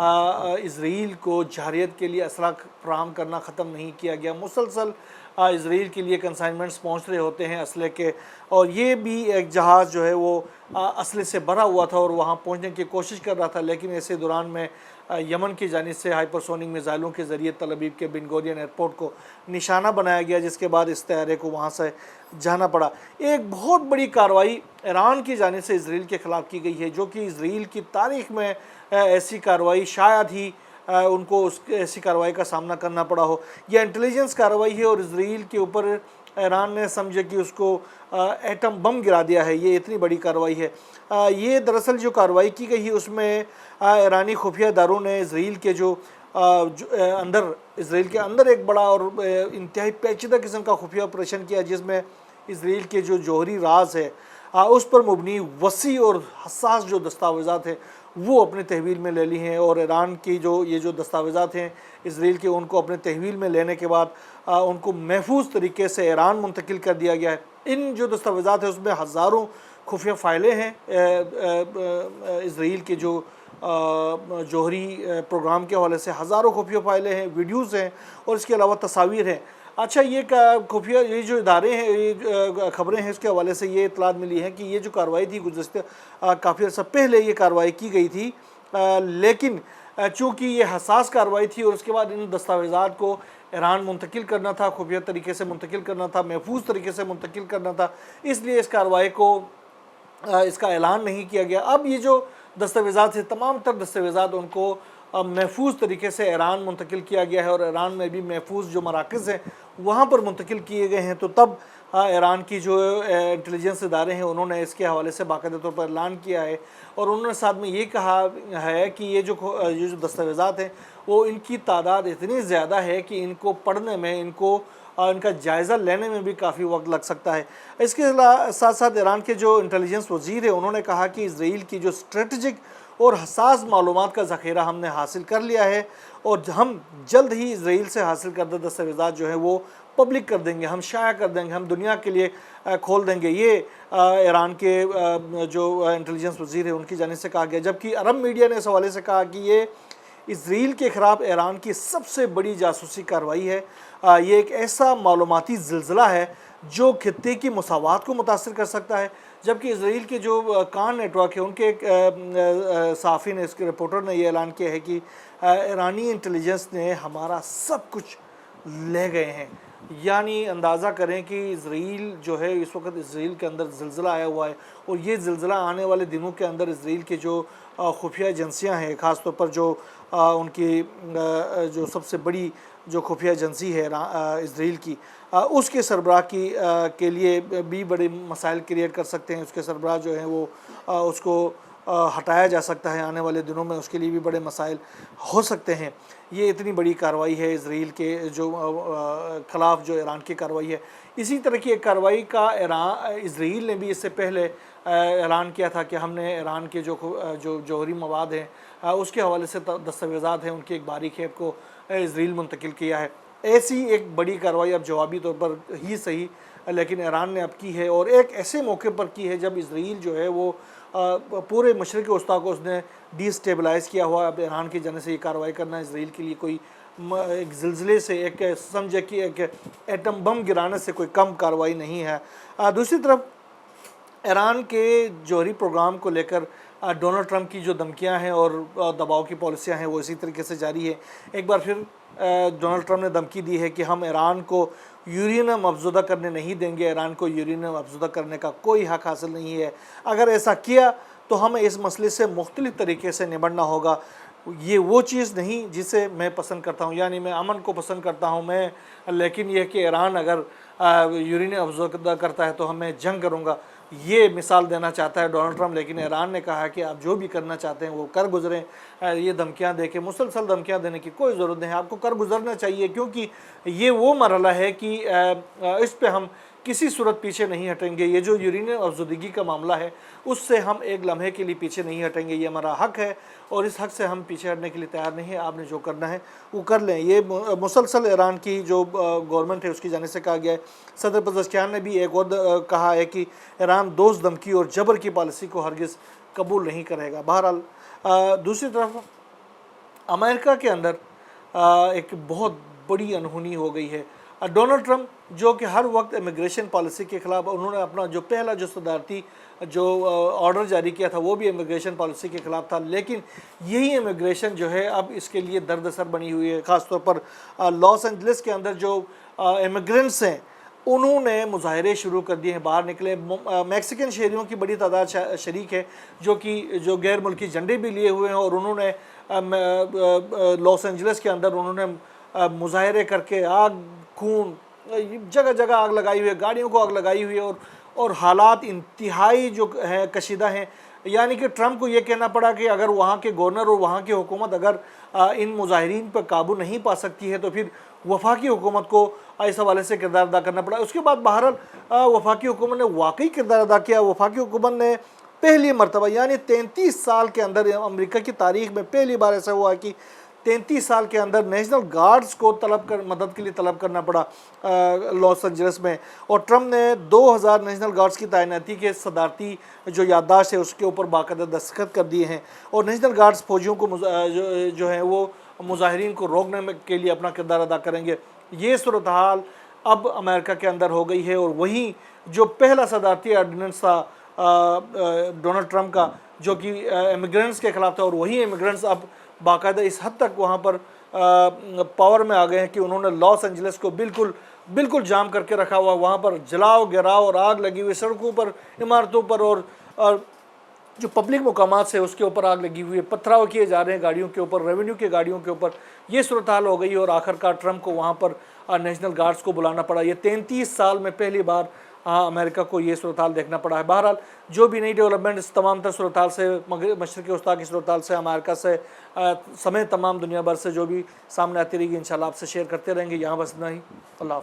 اسرائیل کو جارحیت کے لیے اسلحہ فراہم کرنا ختم نہیں کیا گیا. مسلسل اسرائیل کے لیے کنسائنمنٹس پہنچ رہے ہوتے ہیں اسلحے کے, اور یہ بھی ایک جہاز جو ہے وہ اسلحے سے بھرا ہوا تھا اور وہاں پہنچنے کی کوشش کر رہا تھا, لیکن ایسے دوران میں یمن کی جانب سے ہائپرسونک میزائلوں کے ذریعے تل ابیب کے بن گورین ایئرپورٹ کو نشانہ بنایا گیا, جس کے بعد اس طیارے کو وہاں سے جانا پڑا. ایک بہت بڑی کارروائی ایران کی جانب سے اسرائیل کے خلاف کی گئی ہے, جو کہ اسرائیل کی تاریخ میں ایسی کارروائی شاید ہی ان کو ایسی کارروائی کا سامنا کرنا پڑا ہو. یہ انٹیلیجنس کارروائی ہے اور اسرائیل کے اوپر ایران نے سمجھے کہ اس کو ایٹم بم گرا دیا ہے. یہ اتنی بڑی کارروائی ہے. یہ دراصل جو کارروائی کی گئی ہے اس میں ایرانی خفیہ اداروں نے اسرائیل کے اسرائیل کے اندر ایک بڑا اور انتہائی پیچیدہ قسم کا خفیہ آپریشن کیا, جس میں اسرائیل کے جو جوہری راز ہے اس پر مبنی وسیع اور حساس جو دستاویزات ہیں وہ اپنے تحویل میں لے لی ہیں, اور ایران کی یہ جو دستاویزات ہیں اسرائیل کے, ان کو اپنے تحویل میں لینے کے بعد ان کو محفوظ طریقے سے ایران منتقل کر دیا گیا ہے. ان جو دستاویزات ہیں اس میں ہزاروں خفیہ فائلیں ہیں اسرائیل کے جو جوہری پروگرام کے حوالے سے, ہزاروں خفیہ فائلیں ہیں, ویڈیوز ہیں, اور اس کے علاوہ تصاویر ہیں. اچھا, یہ خفیہ یہ جو ادارے ہیں, یہ خبریں ہیں, اس کے حوالے سے یہ اطلاعات ملی ہے کہ یہ جو کارروائی تھی گزشتہ کافی عرصہ پہلے یہ کارروائی کی گئی تھی, لیکن چونکہ یہ حساس کارروائی تھی اور اس کے بعد ان دستاویزات کو ایران منتقل کرنا تھا, خفیہ طریقے سے منتقل کرنا تھا, محفوظ طریقے سے منتقل کرنا تھا, اس لیے اس کارروائی کو اس کا اعلان نہیں کیا گیا. اب یہ جو دستاویزات ہیں, تمام تر دستاویزات ان کو محفوظ طریقے سے ایران منتقل کیا گیا ہے, اور ایران میں بھی محفوظ جو مراکز ہیں وہاں پر منتقل کیے گئے ہیں. تو تب ایران کی جو انٹیلیجنس ادارے ہیں انہوں نے اس کے حوالے سے باقاعدہ طور پر اعلان کیا ہے, اور انہوں نے ساتھ میں یہ کہا ہے کہ یہ جو دستاویزات ہیں وہ ان کی تعداد اتنی زیادہ ہے کہ ان کو پڑھنے میں, ان کا جائزہ لینے میں بھی کافی وقت لگ سکتا ہے. اس کے ساتھ ساتھ ایران کے جو انٹیلیجنس وزیر ہیں انہوں نے کہا کہ اسرائیل کی جو اسٹریٹجک اور حساس معلومات کا ذخیرہ ہم نے حاصل کر لیا ہے, اور ہم جلد ہی اسرائیل سے حاصل کردہ دستاویزات جو ہیں وہ پبلک کر دیں گے, ہم شائع کر دیں گے, ہم دنیا کے لیے کھول دیں گے. یہ ایران کے جو انٹیلیجنس وزیر ہیں ان کی جانب سے کہا گیا. جبکہ عرب میڈیا نے اس حوالے سے کہا کہ یہ اسرائیل کے خلاف ایران کی سب سے بڑی جاسوسی کارروائی ہے. یہ ایک ایسا معلوماتی زلزلہ ہے جو خطے کی مساوات کو متاثر کر سکتا ہے. جبکہ اسرائیل کے جو کان نیٹ ورک ہے ان کے ایک صحافی نے, اس کے رپورٹر نے یہ اعلان کیا ہے کہ ایرانی انٹیلیجنس نے ہمارا سب کچھ لے گئے ہیں. یعنی اندازہ کریں کہ اسرائیل جو ہے اس وقت اسرائیل کے اندر زلزلہ آیا ہوا ہے, اور یہ زلزلہ آنے والے دنوں کے اندر اسرائیل کے جو خفیہ ایجنسیاں ہیں, خاص طور پر جو ان کی جو سب سے بڑی جو خفیہ ایجنسی ہے اسرائیل کی, اس کے سربراہ کے لیے بھی بڑے مسائل کریٹ کر سکتے ہیں. اس کے سربراہ جو ہیں وہ اس کو ہٹایا جا سکتا ہے آنے والے دنوں میں, اس کے لیے بھی بڑے مسائل ہو سکتے ہیں. یہ اتنی بڑی کارروائی ہے اسرائیل کے جو خلاف جو ایران کی کارروائی ہے. اسی طرح کی ایک کارروائی کا اسرائیل نے بھی اس سے پہلے اعلان کیا تھا کہ ہم نے ایران کے جو جوہری مواد ہیں اس کے حوالے سے دستاویزات ہیں ان کی ایک باریک کھیپ کو اسرائیل منتقل کیا ہے. ایسی ایک بڑی کارروائی اب جوابی طور پر ہی صحیح لیکن ایران نے اب کی ہے, اور ایک ایسے موقع پر کی ہے جب اسرائیل جو ہے وہ پورے مشرق وسطیٰ کو اس نے ڈی سٹیبلائز کیا ہوا. اب ایران کی جانب سے یہ کارروائی کرنا اسرائیل کے لیے کوئی ایک زلزلے سے, ایک سمجھے کہ ایک ایٹم بم گرانے سے کوئی کم کارروائی نہیں ہے. دوسری طرف ایران کے جوہری پروگرام کو لے کر ڈونلڈ ٹرمپ کی جو دھمکیاں ہیں اور دباؤ کی پالیسیاں ہیں وہ اسی طریقے سے جاری ہے. ایک بار پھر ڈونلڈ ٹرمپ نے دھمکی دی ہے کہ ہم ایران کو یورینیم افزودہ کرنے نہیں دیں گے, ایران کو یورینیم افزودہ کرنے کا کوئی حق حاصل نہیں ہے. اگر ایسا کیا تو ہمیں اس مسئلے سے مختلف طریقے سے نمٹنا ہوگا. یہ وہ چیز نہیں جسے میں پسند کرتا ہوں, یعنی میں امن کو پسند کرتا ہوں لیکن یہ کہ ایران اگر یورینیم افزودہ کرتا ہے تو میں جنگ کروں گا, یہ مثال دینا چاہتا ہے ڈونلڈ ٹرمپ. لیکن ایران نے کہا کہ آپ جو بھی کرنا چاہتے ہیں وہ کر گزریں. یہ دھمکیاں دے کے, مسلسل دھمکیاں دینے کی کوئی ضرورت نہیں ہے, آپ کو کر گزرنا چاہیے, کیونکہ یہ وہ مرحلہ ہے کہ اس پہ ہم کسی صورت پیچھے نہیں ہٹیں گے. یہ جو یورینیم افزودگی کا معاملہ ہے اس سے ہم ایک لمحے کے لیے پیچھے نہیں ہٹیں گے. یہ ہمارا حق ہے اور اس حق سے ہم پیچھے ہٹنے کے لیے تیار نہیں ہیں. آپ نے جو کرنا ہے وہ کر لیں. یہ مسلسل ایران کی جو گورنمنٹ ہے اس کی جانب سے کہا گیا ہے. صدر پزشکیان نے بھی ایک اور کہا ہے کہ ایران دوست دھمکی اور جبر کی پالیسی کو ہرگز قبول نہیں کرے گا. بہرحال دوسری طرف امریکہ کے اندر ایک بہت بڑی انہونی ہو گئی ہے۔ ڈونلڈ ٹرمپ جو کہ ہر وقت امیگریشن پالیسی کے خلاف، انہوں نے اپنا جو پہلا جو صدارتی جو آرڈر جاری کیا تھا وہ بھی امیگریشن پالیسی کے خلاف تھا، لیکن یہی امیگریشن جو ہے اب اس کے لیے درد سر بنی ہوئی ہے۔ خاص طور پر لاس اینجلس کے اندر جو امیگرینٹس ہیں انہوں نے مظاہرے شروع کر دیے ہیں، باہر نکلے۔ میکسیکن شہریوں کی بڑی تعداد شریک ہے جو غیر ملکی جھنڈے بھی لیے ہوئے ہیں، اور انہوں نے لاس اینجلس کے اندر انہوں نے مظاہرے کر کے آگ، خون، جگہ جگہ آگ لگائی ہوئی ہے، گاڑیوں کو آگ لگائی ہوئی ہے، اور حالات انتہائی جو ہیں کشیدہ ہیں۔ یعنی کہ ٹرمپ کو یہ کہنا پڑا کہ اگر وہاں کے گورنر اور وہاں کی حکومت اگر ان مظاہرین پر قابو نہیں پا سکتی ہے تو پھر وفاقی حکومت کو اس حوالے سے کردار ادا کرنا پڑا۔ اس کے بعد بہرحال وفاقی حکومت نے واقعی کردار ادا کیا۔ وفاقی حکومت نے پہلی مرتبہ، یعنی 33 سال کے اندر، امریکہ کی تاریخ میں پہلی بار ایسا ہوا کہ 33 سال کے اندر نیشنل گارڈز کو مدد کے لیے طلب کرنا پڑا لاس اینجلس میں، اور ٹرمپ نے 2000 نیشنل گارڈز کی تعیناتی کے صدارتی جو یادداشت ہے اس کے اوپر باقاعدہ دستخط کر دیے ہیں، اور نیشنل گارڈز فوجیوں کو جو ہیں وہ مظاہرین کو روکنے کے لیے اپنا کردار ادا کریں گے۔ یہ صورتحال اب امریکہ کے اندر ہو گئی ہے، اور وہیں جو پہلا صدارتی آرڈیننس تھا ڈونلڈ ٹرمپ کا جو کہ امیگرینٹس کے خلاف تھا، اور وہی امیگرینٹس اب باقاعدہ اس حد تک وہاں پر پاور میں آ گئے ہیں کہ انہوں نے لاس اینجلس کو بالکل جام کر کے رکھا ہوا، وہاں پر جلاؤ گراؤ اور آگ لگی ہوئی، سڑکوں پر، عمارتوں پر، اور جو پبلک مقامات سے اس کے اوپر آگ لگی ہوئی ہے، پتھراؤ کیے جا رہے ہیں گاڑیوں کے اوپر، ریونیو کی گاڑیوں کے اوپر۔ یہ صورتحال ہو گئی، اور آخرکار ٹرمپ کو وہاں پر نیشنل گارڈز کو بلانا پڑا۔ یہ 33 سال میں پہلی بار امریکہ کو یہ صورتحال دیکھنا پڑا ہے۔ بہرحال جو بھی نئی ڈیولپمنٹ اس تمام تر صورتحال سے، مشرق وسطیٰ کی صورتحال سے، امریکہ سے سمیت تمام دنیا بھر سے جو بھی سامنے آتی رہے گی، انشاءاللہ آپ سے شیئر کرتے رہیں گے۔ یہاں بس اتنا ہی۔